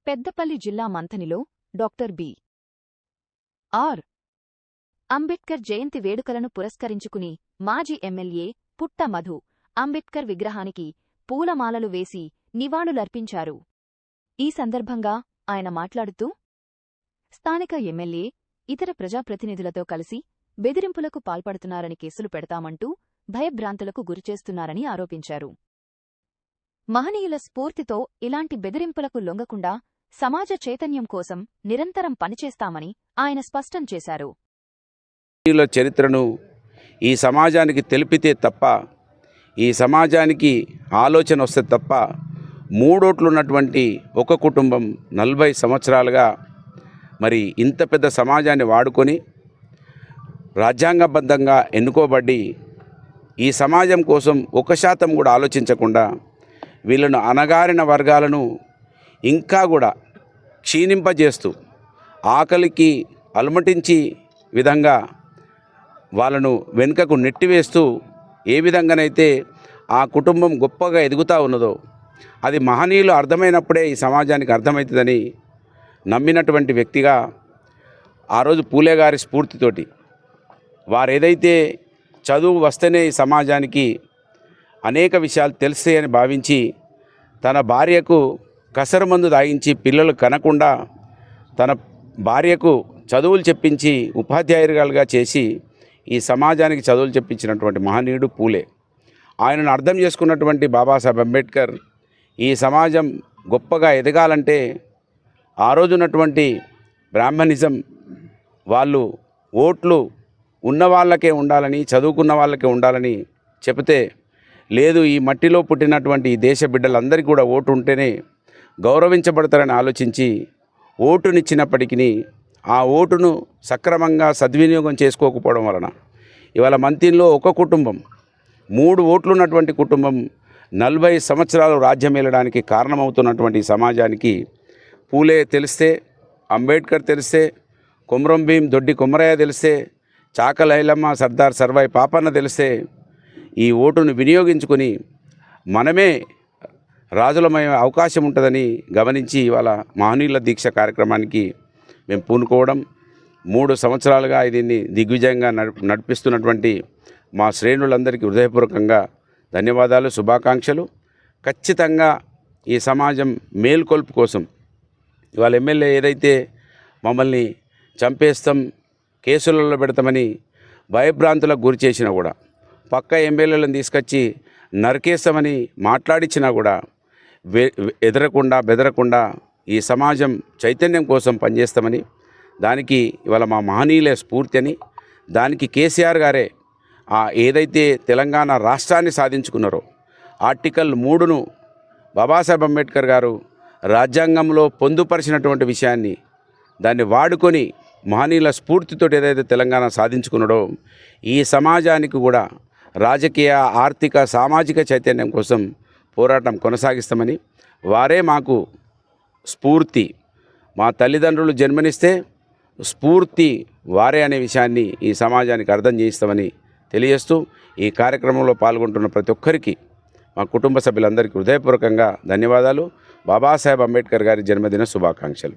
పెద్దపల్లి జిల్లా మంథనిలో doctor B.R.. Ambedkar జయంతి వేడుకలను పురస్కరించుకుని మాజీ ఎమ్మెల్యే పుట్ట మధు అంబేడ్కర్ విగ్రహానికి పూలమాలలు వేసి నివాళులర్పించారు. ఈ సందర్భంగా ఆయన మాట్లాడుతూ స్థానిక ఎమ్మెల్యే ఇతర ప్రజాప్రతినిధులతో కలిసి బెదిరింపులకు పాల్పడుతున్నారని కేసులు పెడతామంటూ భయభ్రాంతులకు గురిచేస్తున్నారని ఆరోపించారు. మహనీయుల స్ఫూర్తితో ఇలాంటి బెదిరింపులకు లొంగకుండా సమాజ చైతన్యం కోసం నిరంతరం పనిచేస్తామని ఆయన స్పష్టం చేశారు. మహనీయుల చరిత్రను ఈ సమాజానికి తెలిపితే తప్ప, ఈ సమాజానికి ఆలోచన వస్తే తప్ప, మూడోట్లున్నటువంటి ఒక కుటుంబం 40 సంవత్సరాలుగా మరి ఇంత పెద్ద సమాజాన్ని వాడుకొని రాజ్యాంగబద్ధంగా ఎన్నుకోబడి ఈ సమాజం కోసం 1% కూడా ఆలోచించకుండా వీళ్ళను అణగారిన వర్గాలను ఇంకా కూడా క్షీణింపజేస్తూ ఆకలికి అలమటించి విధంగా వాళ్ళను వెనుకకు నెట్టివేస్తూ ఏ విధంగానైతే ఆ కుటుంబం గొప్పగా ఎదుగుతూ ఉన్నదో అది మహనీయులు అర్థమైనప్పుడే ఈ సమాజానికి అర్థమవుతుందని నమ్మినటువంటి వ్యక్తిగా ఆ రోజు పూలే గారి స్ఫూర్తితోటి వారు ఏదైతే చదువు వస్తేనే ఈ సమాజానికి అనేక విషయాలు తెలుస్తాయని భావించి తన భార్యకు కసరమందు తాగించి పిల్లలు కనకుండా తన భార్యకు చదువులు చెప్పించి ఉపాధ్యాయురాలుగా చేసి ఈ సమాజానికి చదువులు చెప్పించినటువంటి మహనీయుడు పూలే. ఆయనను అర్థం చేసుకున్నటువంటి బాబాసాహెబ్ అంబేద్కర్ ఈ సమాజం గొప్పగా ఎదగాలంటే ఆ రోజున్నటువంటి బ్రాహ్మణిజం వాళ్ళు ఓట్లు ఉన్నవాళ్ళకే ఉండాలని, చదువుకున్న వాళ్ళకే ఉండాలని చెబితే, లేదు ఈ మట్టిలో పుట్టినటువంటి ఈ దేశ బిడ్డలందరికీ కూడా ఓటు ఉంటేనే గౌరవించబడతారని ఆలోచించి ఓటునిచ్చినప్పటికీ ఆ ఓటును సక్రమంగా సద్వినియోగం చేసుకోకపోవడం వలన ఇవాళ మంథనిలో ఒక కుటుంబం 3 ఓట్లు ఉన్నటువంటి కుటుంబం 40 సంవత్సరాలు రాజ్యం ఏలడానికి కారణమవుతున్నటువంటి సమాజానికి పూలే తెలిస్తే, అంబేద్కర్ తెలిస్తే, కొమరం భీం దొడ్డి కొమరయ్య తెలిస్తే, చాకలి ఐలమ్మ సర్దార్ సర్వాయి పాపన్న తెలిస్తే ఈ ఓటును వినియోగించుకొని మనమే రాజులమయ్యే అవకాశం ఉంటుందని గమనించి ఇవాళ మహనీయుల దీక్ష కార్యక్రమానికి మేము పూనుకోవడం 3 సంవత్సరాలుగా దీన్ని దిగ్విజయంగా నడిపిస్తున్నటువంటి మా శ్రేణులందరికీ హృదయపూర్వకంగా ధన్యవాదాలు, శుభాకాంక్షలు. ఖచ్చితంగా ఈ సమాజం మేల్కొల్పు కోసం ఇవాళ ఎమ్మెల్యే ఏదైతే మమ్మల్ని చంపేస్తాం, కేసులలో పెడతామని భయభ్రాంతులకు గురి చేసినా కూడా, పక్క ఎమ్మెల్యేలను తీసుకొచ్చి నరికేస్తామని మాట్లాడించినా కూడా బెదరకుండా ఈ సమాజం చైతన్యం కోసం పనిచేస్తామని, దానికి ఇవాళ మా మహనీయులే స్ఫూర్తి అని, దానికి కేసీఆర్ గారే ఏదైతే తెలంగాణ రాష్ట్రాన్ని సాధించుకున్నారో ఆర్టికల్ 3ను బాబాసాహెబ్ అంబేద్కర్ గారు రాజ్యాంగంలో పొందుపరిచినటువంటి విషయాన్ని దాన్ని వాడుకొని మహనీయుల స్ఫూర్తితో ఏదైతే తెలంగాణ సాధించుకున్నాడో ఈ సమాజానికి కూడా రాజకీయ, ఆర్థిక, సామాజిక చైతన్యం కోసం పోరాటం కొనసాగిస్తామని, వారే మాకు స్ఫూర్తి, మా తల్లిదండ్రులు జన్మనిస్తే స్ఫూర్తి వారే అనే విషయాన్ని ఈ సమాజానికి అర్థం చేయిస్తామని తెలియజేస్తూ ఈ కార్యక్రమంలో పాల్గొంటున్న ప్రతి ఒక్కరికి మా కుటుంబ సభ్యులందరికీ హృదయపూర్వకంగా ధన్యవాదాలు. బాబాసాహెబ్ అంబేద్కర్ గారి జన్మదిన శుభాకాంక్షలు.